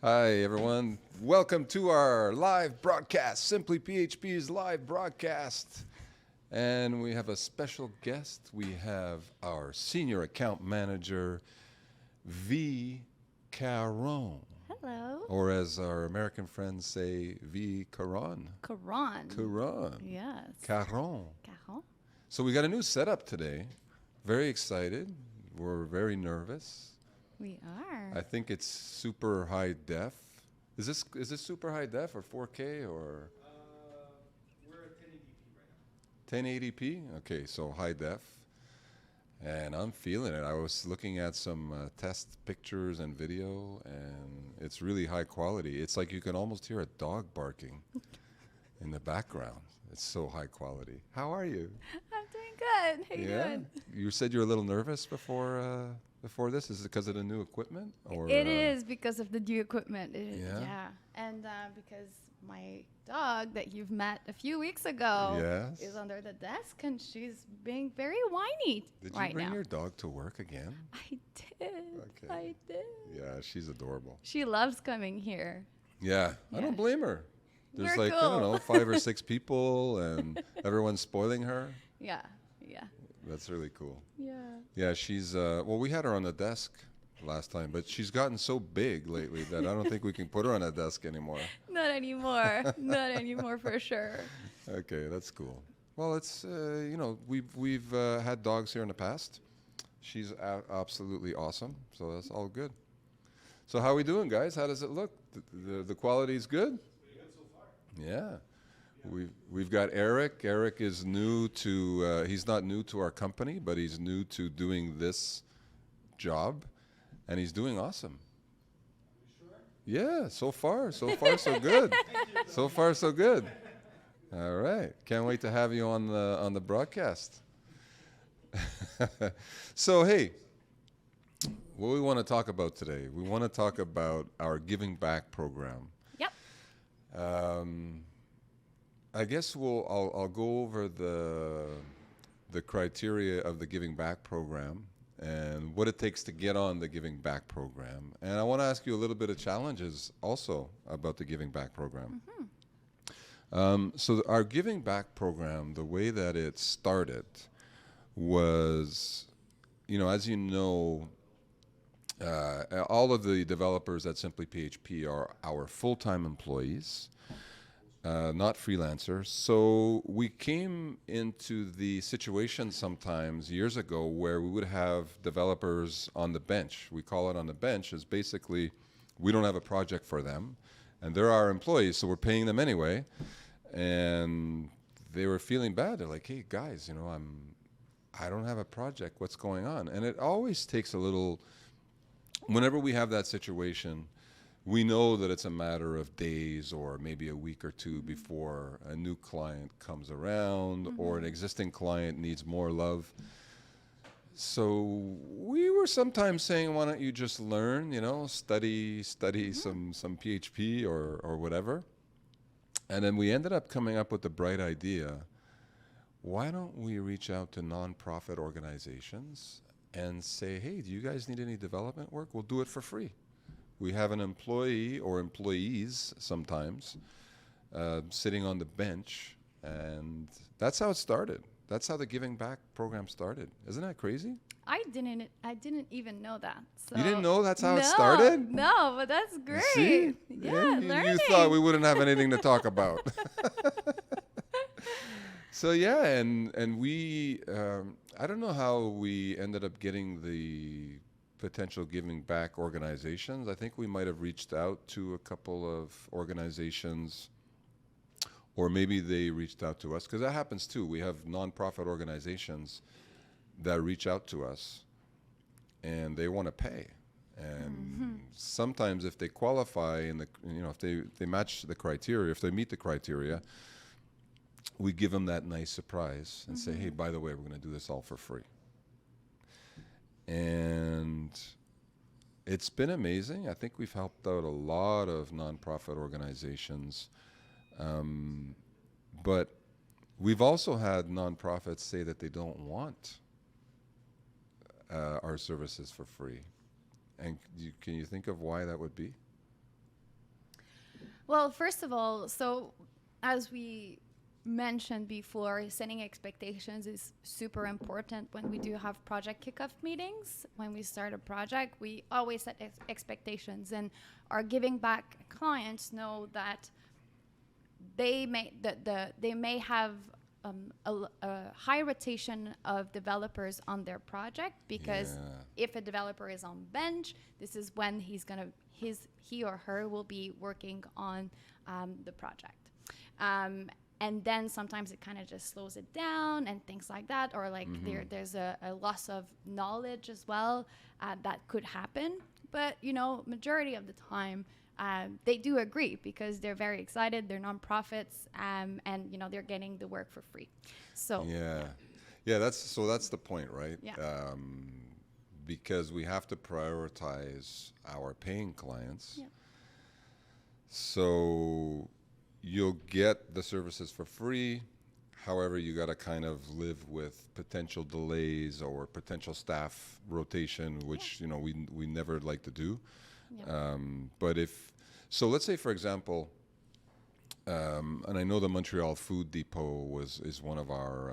Hi, everyone. Welcome to our live broadcast, SimplyPHP's live broadcast. And we have a special guest. We have our senior account manager, V. Caron. Hello. Or as our American friends say, V. Caron. Caron. Caron. Yes. Caron. Caron. So we got a new setup today. Very excited. We're very nervous. We are. I think it's super high def. Is this super high def or 4K or? We're at 1080p right now. 1080p? Okay, so high def. And I'm feeling it. I was looking at some test pictures and video, and it's really high quality. It's like you can almost hear a dog barking in the background. It's so high quality. How are you? I'm doing good. How you doing? You said you were a little nervous before this. Is it because of the new equipment? Or It is because of the new equipment. Yeah? And because my dog that you've met a few weeks ago Yes. is under the desk, and she's being very whiny Did right you bring now. your dog to work again? I did. Okay. I did. Yeah, she's adorable. She loves coming here. Yeah, I Yeah. don't blame her. There's We're like, I cool. don't know, 5 or 6 people and everyone's spoiling her. Yeah. That's really cool. Yeah. Yeah, she's, well, we had her on the desk last time, but she's gotten so big lately that I don't think we can put her on a desk anymore. Not anymore. Not anymore for sure. Okay, that's cool. Well, it's, we've had dogs here in the past. She's absolutely awesome, so that's all good. So how are we doing, guys? How does it look? The quality's good? Pretty good so far. Yeah. We've got Eric. Eric is new to, he's not new to our company, but he's new to doing this job, and he's doing awesome. You sure? Yeah, so far so good. So far so good. All right. Can't wait to have you on the broadcast. So, hey, what we want to talk about today, we want to talk about our Giving Back program. Yep. I guess I'll go over the criteria of the Giving Back program and what it takes to get on the Giving Back program. And I want to ask you a little bit of challenges also about the Giving Back program. So our Giving Back program, the way that it started was, as you know, all of the developers at SimplyPHP are our full-time employees. Not freelancers. So we came into the situation sometimes years ago where we would have developers on the bench. We call it on the bench is basically we don't have a project for them and they're our employees, so we're paying them anyway. And they were feeling bad. They're like, hey guys, I don't have a project. What's going on? And it always takes a little, whenever we have that situation, we know that it's a matter of days or maybe a week or two before a new client comes around or an existing client needs more love. So we were sometimes saying, why don't you just learn, study some PHP or whatever. And then we ended up coming up with the bright idea, why don't we reach out to nonprofit organizations and say, hey, do you guys need any development work? We'll do it for free. We have an employee or employees sometimes sitting on the bench, and that's how it started. That's how the Giving Back program started. Isn't that crazy? I didn't even know that. So You didn't know that's how it started? No, but that's great. See? Yeah, learning. You thought we wouldn't have anything to talk about. So yeah, and we, I don't know how we ended up getting the potential Giving Back organizations. I think we might have reached out to a couple of organizations, or maybe they reached out to us, because that happens too. We have nonprofit organizations that reach out to us and they want to pay. And sometimes if they qualify and if they match the criteria, if they meet the criteria, we give them that nice surprise and say, hey, by the way, we're going to do this all for free. And it's been amazing. I think we've helped out a lot of nonprofit organizations. But we've also had nonprofits say that they don't want our services for free. And can you think of why that would be? Well, first of all, so as we mentioned before, setting expectations is super important when we do have project kickoff meetings. When we start a project, we always set expectations, and our giving back clients know that they may have a high rotation of developers on their project, because if a developer is on bench, this is when he or her will be working on the project. And then sometimes it kind of just slows it down and things like that, or like there's a loss of knowledge as well that could happen. But majority of the time, they do agree, because they're very excited. They're nonprofits, and they're getting the work for free. So that's the point, right? Yeah. Because we have to prioritize our paying clients. Yeah. So you'll get the services for free. However, you got to kind of live with potential delays or potential staff rotation, which we never like to do. Yeah. But let's say, for example, and I know the Montreal Food Depot is one of our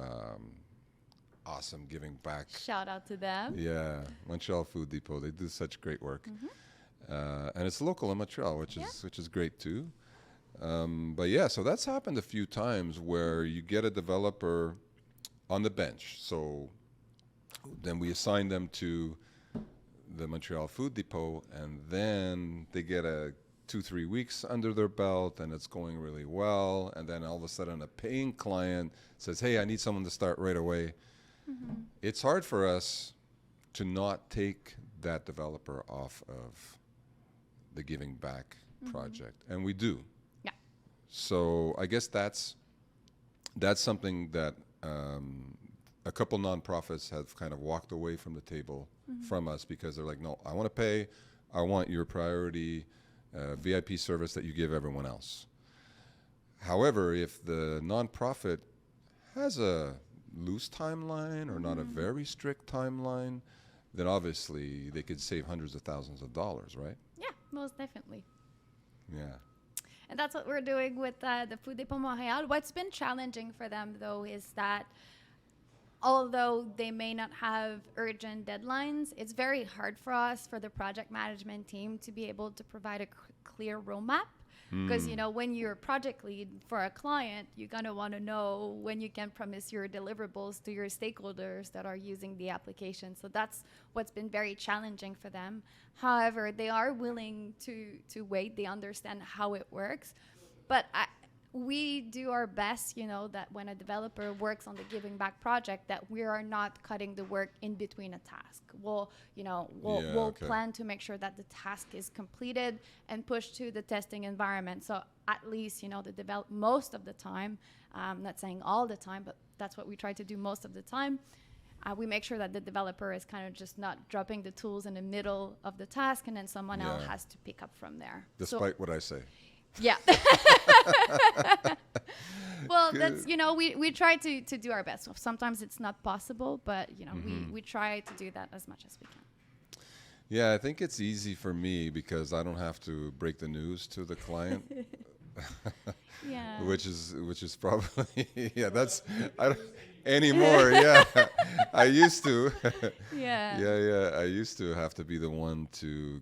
awesome giving back. Shout out to them. Yeah, Montreal Food Depot. They do such great work, and it's local in Montreal, which is great too. But yeah, so that's happened a few times where you get a developer on the bench. So then we assign them to the Montreal Food Depot, and then they get 2-3 weeks under their belt, and it's going really well. And then all of a sudden, a paying client says, "Hey, I need someone to start right away." It's hard for us to not take that developer off of the giving back project, and we do. Yeah. So I guess that's something that a couple nonprofits have kind of walked away from the table from us, because they're like, "No, I want to pay. I want your priority VIP service that you give everyone else." However, if the nonprofit has a loose timeline or not a very strict timeline, then obviously they could save hundreds of thousands of dollars, right? Yeah, most definitely. Yeah. And that's what we're doing with the Food Depot Montréal. What's been challenging for them, though, is that although they may not have urgent deadlines, it's very hard for us, for the project management team, to be able to provide a clear roadmap. Because, when you're a project lead for a client, you're going to want to know when you can promise your deliverables to your stakeholders that are using the application. So that's what's been very challenging for them. However, they are willing to wait. They understand how it works. But we do our best, that when a developer works on the Giving Back project, that we are not cutting the work in between a task. We'll plan to make sure that the task is completed and pushed to the testing environment. So at least, most of the time, I'm not saying all the time, but that's what we try to do most of the time. We make sure that the developer is kind of just not dropping the tools in the middle of the task, and then someone else has to pick up from there. Despite what I say. Yeah. Well, that's, we try to do our best. Sometimes it's not possible, but, we try to do that as much as we can. Yeah, I think it's easy for me because I don't have to break the news to the client. Yeah. which is probably I don't anymore. Yeah. I used to. Yeah. Yeah. I used to have to be the one to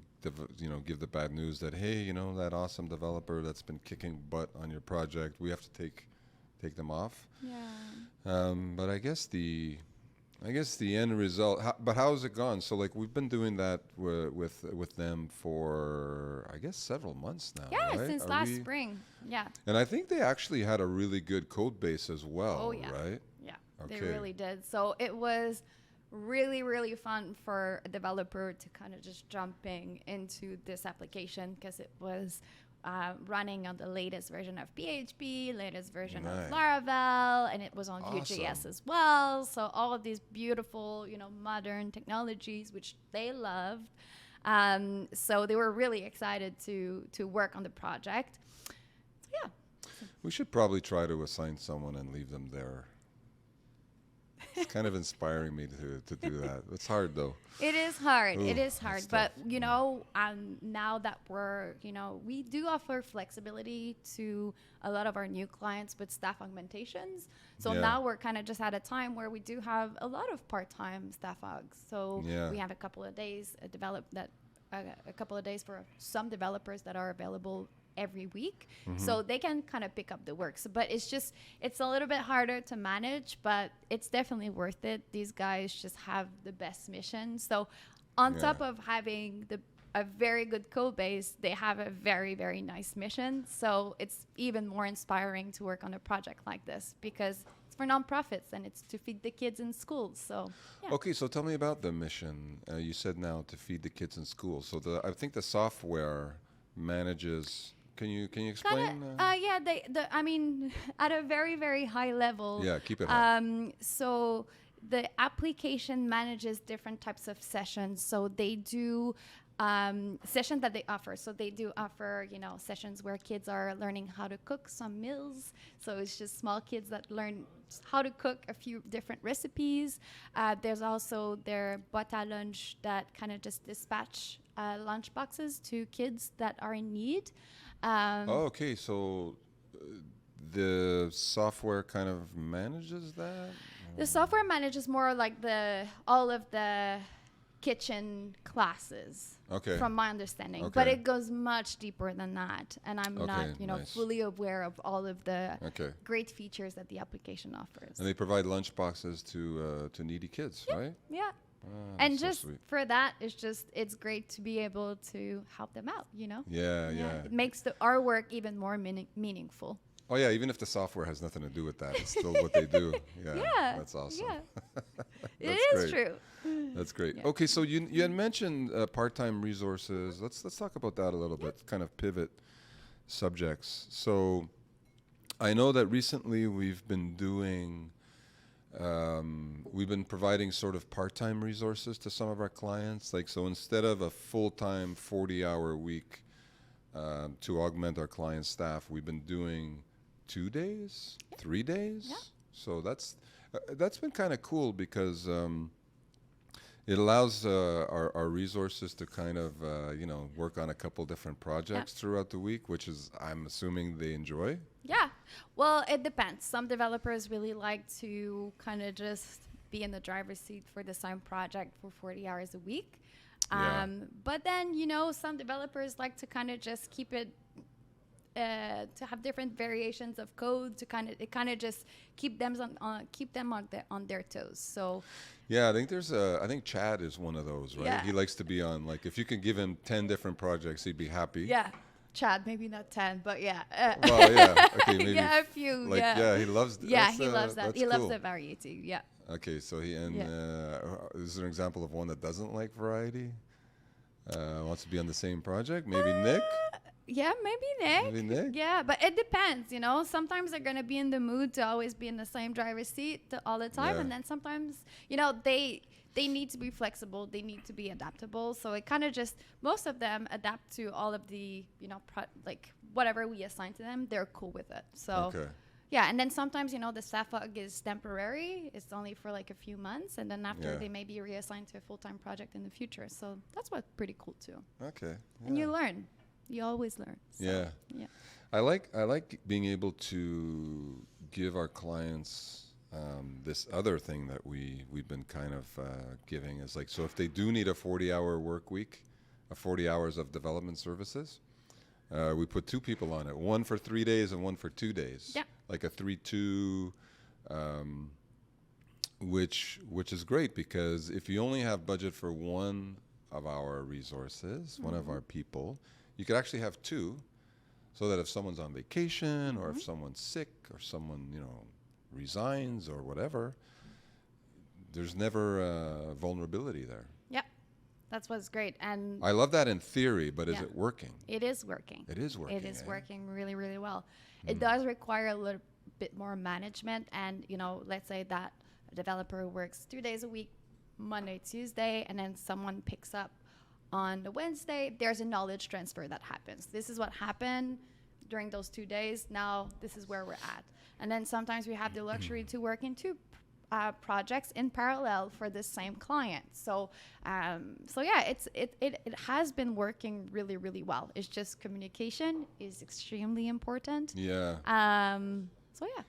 give the bad news that, hey, that awesome developer that's been kicking butt on your project, we have to take them off. Yeah. But I guess the end result. But how's it gone? So we've been doing that with them for I guess several months now. Yeah, right? since last spring. Yeah. And I think they actually had a really good code base as well. Oh yeah. Right? Yeah. Okay. They really did. So it was really, really fun for a developer to kind of just jumping into this application, because it was running on the latest version of PHP, latest version of Laravel, and it was on Vue.js as well. So all of these beautiful, modern technologies, which they loved. So they were really excited to work on the project. So yeah. We should probably try to assign someone and leave them there. It's kind of inspiring me to do that. It's hard though. It is hard. It Ooh, is hard. it's But, tough. you know, now that we do offer flexibility to a lot of our new clients with staff augmentations. So Yeah. now we're kind of just at a time where we do have a lot of part-time staff augs. So Yeah. we have a couple of days a couple of days for some developers that are available every week, so they can kind of pick up the work. So, but it's a little bit harder to manage, but it's definitely worth it. These guys just have the best mission. So on Yeah. top of having a very good code base, they have a very, very nice mission. So it's even more inspiring to work on a project like this because it's for nonprofits and it's to feed the kids in schools. So yeah. Okay, so tell me about the mission. You said now to feed the kids in school. So I think the software manages. Can you explain? I mean, at a very, very high level. Yeah, keep it high. So the application manages different types of sessions. So they do sessions that they offer. So they do offer, sessions where kids are learning how to cook some meals. So it's just small kids that learn how to cook a few different recipes. There's also their boîte à lunch that kind of just dispatch lunch boxes to kids that are in need. Okay, so the software kind of manages that? The software manages more like all of the kitchen classes, Okay. from my understanding. Okay. But it goes much deeper than that, and I'm not, Okay, nice. fully aware of all of the Okay. great features that the application offers. And they provide lunch boxes to needy kids, right? Yeah. Ah, And that's so just sweet. for that, it's great to be able to help them out, Yeah. It makes our work even more meaningful. Oh yeah, even if the software has nothing to do with that, it's still what they do. Yeah, Yeah. that's awesome. Yeah. It That's is great. true. That's great. Yeah. Okay, so you had mentioned part-time resources. Let's talk about that a little bit. Kind of pivot subjects. So I know that recently we've been providing sort of part-time resources to some of our clients. Like, so instead of a full-time 40-hour week to augment our client staff, we've been doing 2 days, 3 days. Yeah. So that's been kind of cool because it allows our resources to kind of work on a couple different projects throughout the week, which is, I'm assuming, they enjoy. Yeah. Well, it depends. Some developers really like to kind of just be in the driver's seat for the same project for 40 hours a week. Yeah. But then, some developers like to kind of just keep it, to have different variations of code to kind of just keep them on their toes. So Yeah, I think Chad is one of those, right? Yeah. He likes to be on, like, if you could give him 10 different projects, he'd be happy. yeah, Chad, maybe not 10, but yeah. Well, yeah. Okay, maybe. Yeah, a few. Like, yeah, he loves. Yeah, he loves that. That's He loves cool. the variety. Yeah. Okay, so Yeah. is there an example of one that doesn't like variety? Wants to be on the same project? Maybe Nick? Yeah, maybe Nick. Maybe Nick? Yeah, but it depends, Sometimes they're going to be in the mood to always be in the same driver's seat all the time. Yeah. And then sometimes, they need to be flexible. They need to be adaptable. So it kind of just, most of them adapt to all of the, whatever we assign to them, they're cool with it. So, Okay. yeah. And then sometimes, the staff aug is temporary. It's only for like a few months. And then after Yeah. they may be reassigned to a full-time project in the future. So that's what's pretty cool too. Okay. And yeah. you learn. You always learn. So, Yeah. Yeah. I like being able to give our clients this other thing that we've been kind of giving is like, so if they do need a 40-hour work week, 40 hours of development services, we put 2 people on it, one for 3 days and one for 2 days. Yeah. Like a 3-2, which is great because if you only have budget for one of our resources, one of our people, you could actually have 2, so that if someone's on vacation or if someone's sick or someone, resigns or whatever, there's never vulnerability there. Yeah, that's what's great. And I love that in theory, but is Yeah. it working? it is working. It is working. It is eh? working really, really well. It does require a little bit more management. And, let's say that a developer works 2 days a week, Monday, Tuesday, and then someone picks up on the Wednesday. There's a knowledge transfer that happens. This is what happened during those 2 days. Now this is where we're at. And then sometimes we have the luxury to work in 2 projects in parallel for the same client. So yeah, it has been working really, really well. It's just communication is extremely important. Yeah. So yeah.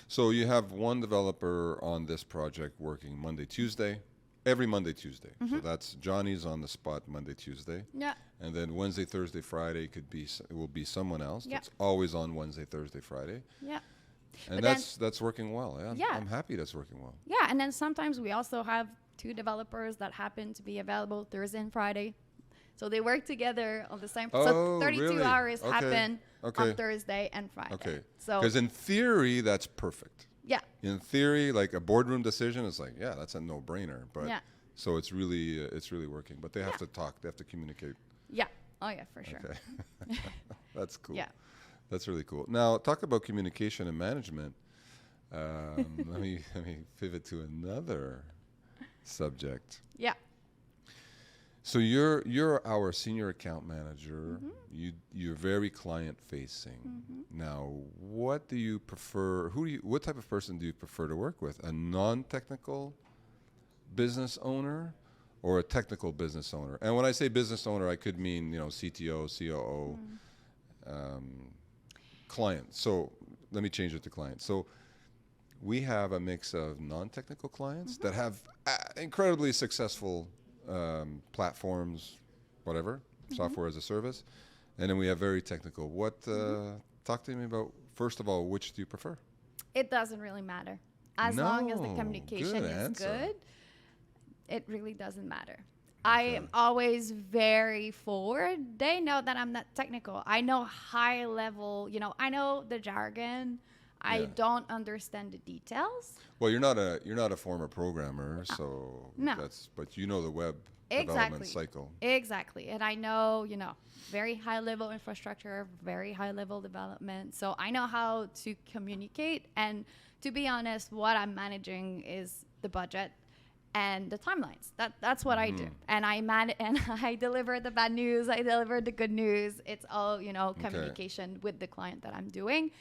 So you have one developer on this project working Monday, Tuesday, every Monday, Tuesday. So that's Johnny's on the spot Monday, Tuesday. Yeah. And then Wednesday, Thursday, Friday it will be someone else Yeah. that's always on Wednesday, Thursday, Friday. Yeah. And But that's working well. Yeah. Yeah. I'm happy that's working well. Yeah, and then sometimes we also have 2 developers that happen to be available Thursday and Friday. So they work together on the same. Oh, so 32 really? hours Okay. happen Okay. on Thursday and Friday. Okay. So Because in theory, that's perfect. yeah, In theory, like a boardroom decision is like, yeah, that's a no-brainer. But Yeah. so it's really working. But they have to talk. They have to communicate. yeah, oh yeah, for sure. Okay. That's cool. Yeah. That's really cool. Now, talk about communication and management. Let me pivot to another subject. Yeah. So you're our senior account manager. You're very client facing. Now, what do you prefer? What type of person do you prefer to work with? A non-technical business owner or a technical business owner? And when I say business owner, I could mean, CTO, COO, client. So let me change it to client. So we have a mix of non-technical clients that have incredibly successful platforms, whatever, software as a service. And then we have very technical. Talk to me about, first of all, which do you prefer? It doesn't really matter. As long as the No, communication good is answer. good, it really doesn't matter. I am always very forward. They know that I'm not technical. I know high level, I know the jargon. I Yeah. don't understand the details. Well, you're not a former programmer, so No. but you know the web development Exactly. cycle. Exactly. And I know, very high level infrastructure, very high level development. So I know how to communicate. And to be honest, what I'm managing is the budget and the timelines. That's what I do. And I deliver the bad news. I deliver the good news. It's all, communication with the client that I'm doing.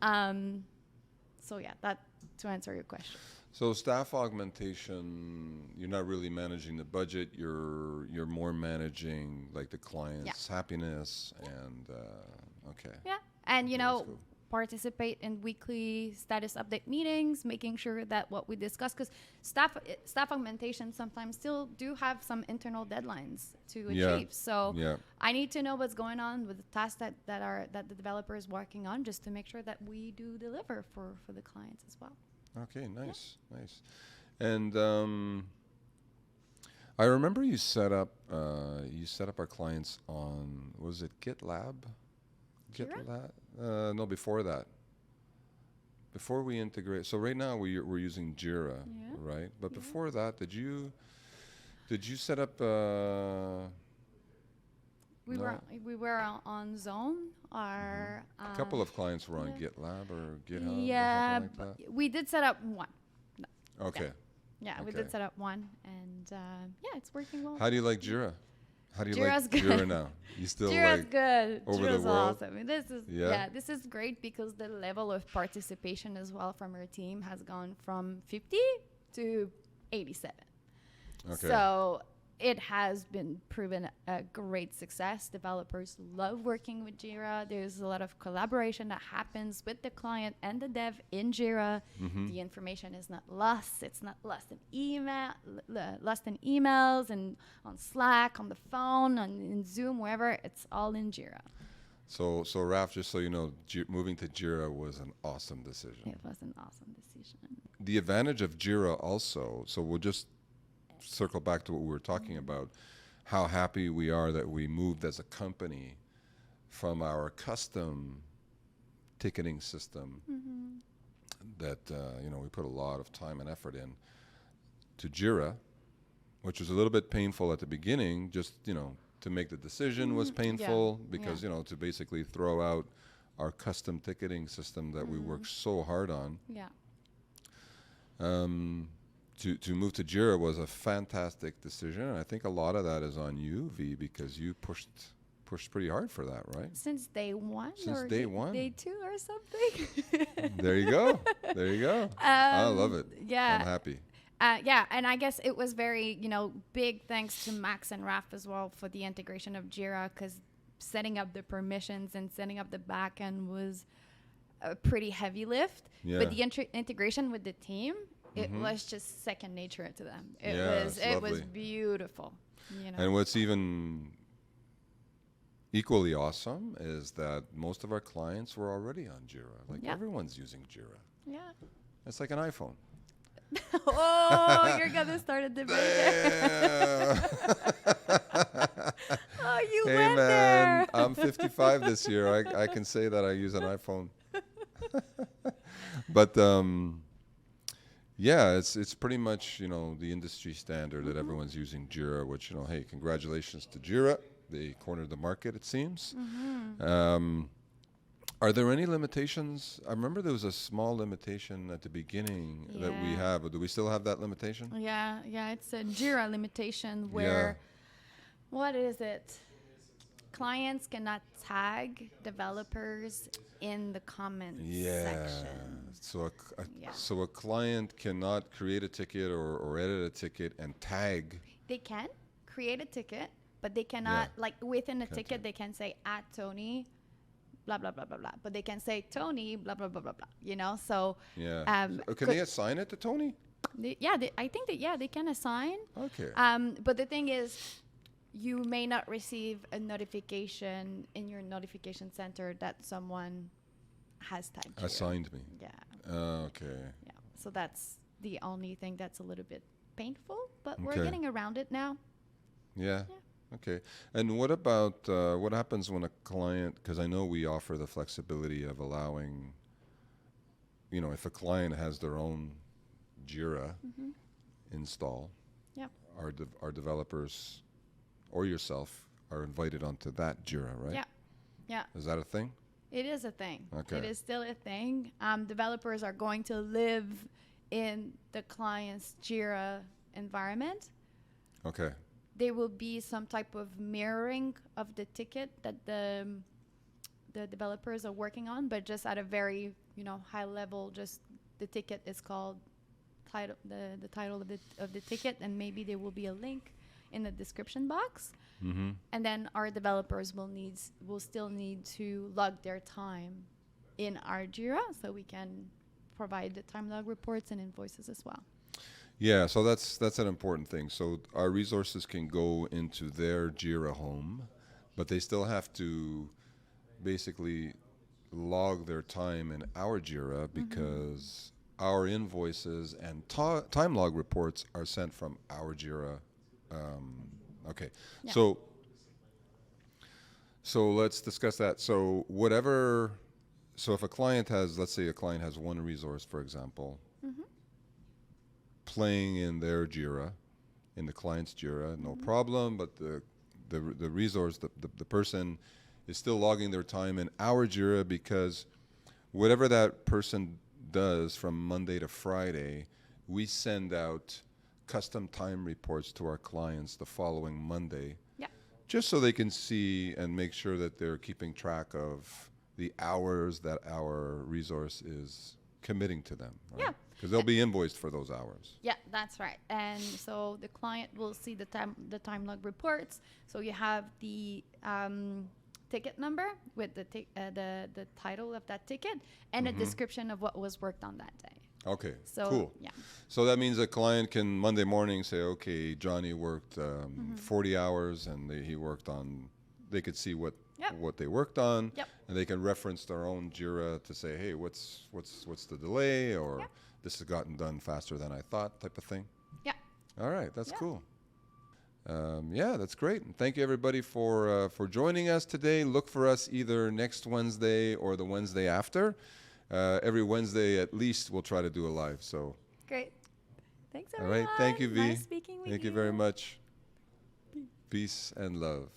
So yeah, that to answer your question. So staff augmentation, you're not really managing the budget. You're more managing like the client's happiness and okay. Yeah, and That's cool. participate in weekly status update meetings, making sure that what we discuss, because staff augmentation sometimes still do have some internal deadlines to Yeah. achieve. So Yeah. I need to know what's going on with the tasks that the developer is working on, just to make sure that we do deliver for the clients as well. Okay, nice. And I remember you set up our clients on, was it GitLab? Jira? GitLab? No, before that. Before we integrate, so right now we're using Jira, Yeah. right? But before that, did you set up? We No. were on Zone. Our A couple of clients were on yeah. GitLab or GitHub. yeah, or something like we did set up one. that. Okay. Yeah, we Okay. did set up one, and yeah, it's working well. How do you like Jira? How do you Jira's like good. Jira now? You still Jira's like good. over the Jira's world? awesome. This is Yeah? this is great because the level of participation as well from our team has gone from 50 to 87. Okay. So it has been proven a great success. Developers love working with Jira. There's a lot of collaboration that happens with the client and the dev in Jira. The information is not lost. It's not lost in emails and on Slack, on the phone, in Zoom, wherever. It's all in Jira. So Raf, just so you know, moving to Jira was an awesome decision. It was an awesome decision. The advantage of Jira also, so we'll just circle back to what we were talking about, how happy we are that we moved as a company from our custom ticketing system that we put a lot of time and effort in to Jira, which was a little bit painful at the beginning. Just to make the decision was painful because to basically throw out our custom ticketing system that we worked so hard on. Yeah. To move to Jira was a fantastic decision, and I think a lot of that is on you, V, because you pushed pushed pretty hard for that, right? Since day one. Since or day one. Day 2 or something. There you go. There you go. I love it. Yeah. I'm happy. Yeah, and I guess it was very, big thanks to Max and Raf as well for the integration of Jira, because setting up the permissions and setting up the backend was a pretty heavy lift. Yeah. But the integration with the team, it was just second nature to them. It was lovely. beautiful. And what's even equally awesome is that most of our clients were already on Jira. Like everyone's using Jira. Yeah. It's like an iPhone. Oh, you're gonna start a debate there. Oh, you Hey went man, there. I'm 55 this year. I can say that I use an iPhone. But yeah, it's pretty much the industry standard that everyone's using Jira. Which hey, congratulations to Jira. They cornered the market, it seems. Are there any limitations? I remember there was a small limitation at the beginning that we Yeah. have. Do we still have that limitation? Yeah, it's a Jira limitation where, what is it? Clients cannot tag developers in the comments section. So a client cannot create a ticket or edit a ticket and tag. They can create a ticket, but they cannot, like within a ticket, they can say at Tony, blah, blah, blah, blah, blah. But they can say Tony, blah, blah, blah, blah, blah, So, Can they assign it to Tony? I think that, they can assign. Okay. But the thing is, you may not receive a notification in your notification center that someone has tagged you. Assigned me. Yeah. Okay. Yeah. So that's the only thing that's a little bit painful, but we're Okay. getting around it now. Yeah. Okay. And what about what happens when a client? Because I know we offer the flexibility of allowing, if a client has their own Jira install, our developers or yourself are invited onto that Jira, right? Yeah. Yeah. Is that a thing? It is a thing. Okay. It is still a thing. Developers are going to live in the client's Jira environment. Okay. There will be some type of mirroring of the ticket that the developers are working on, but just at a very high level. Just the ticket is called title, the title of the ticket, and maybe there will be a link in the description box. Mm-hmm. And then our developers will still need to log their time in our Jira, so we can provide the time log reports and invoices as well. Yeah, so that's an important thing. So our resources can go into their Jira home, but they still have to basically log their time in our Jira because our invoices and time log reports are sent from our Jira. Okay, Yeah. so let's discuss that. So if a client has, let's say a client has one resource, for example, playing in their Jira, in the client's Jira, no problem. But the resource, the person is still logging their time in our Jira because whatever that person does from Monday to Friday, we send out custom time reports to our clients the following Monday. Yeah. Just so they can see and make sure that they're keeping track of the hours that our resource is committing to them. Right? Yeah. Because they'll be invoiced for those hours. Yeah, that's right. And so the client will see the time log reports. So you have the ticket number with the title of that ticket and a description of what was worked on that day. Okay, So cool. yeah, So that means a client can Monday morning say, okay, Johnny worked 40 hours and he worked on, they could see what they worked on, and they can reference their own Jira to say, hey, what's the delay, or this has gotten done faster than I thought, type of thing. Yeah. All right, that's cool. That's great. And thank you everybody for joining us today. Look for us either next Wednesday or the Wednesday after. Every Wednesday at least we'll try to do a live. So Great. Thanks, all everyone. right, thank you, V. Nice speaking with you. Thank you very much. Peace and love.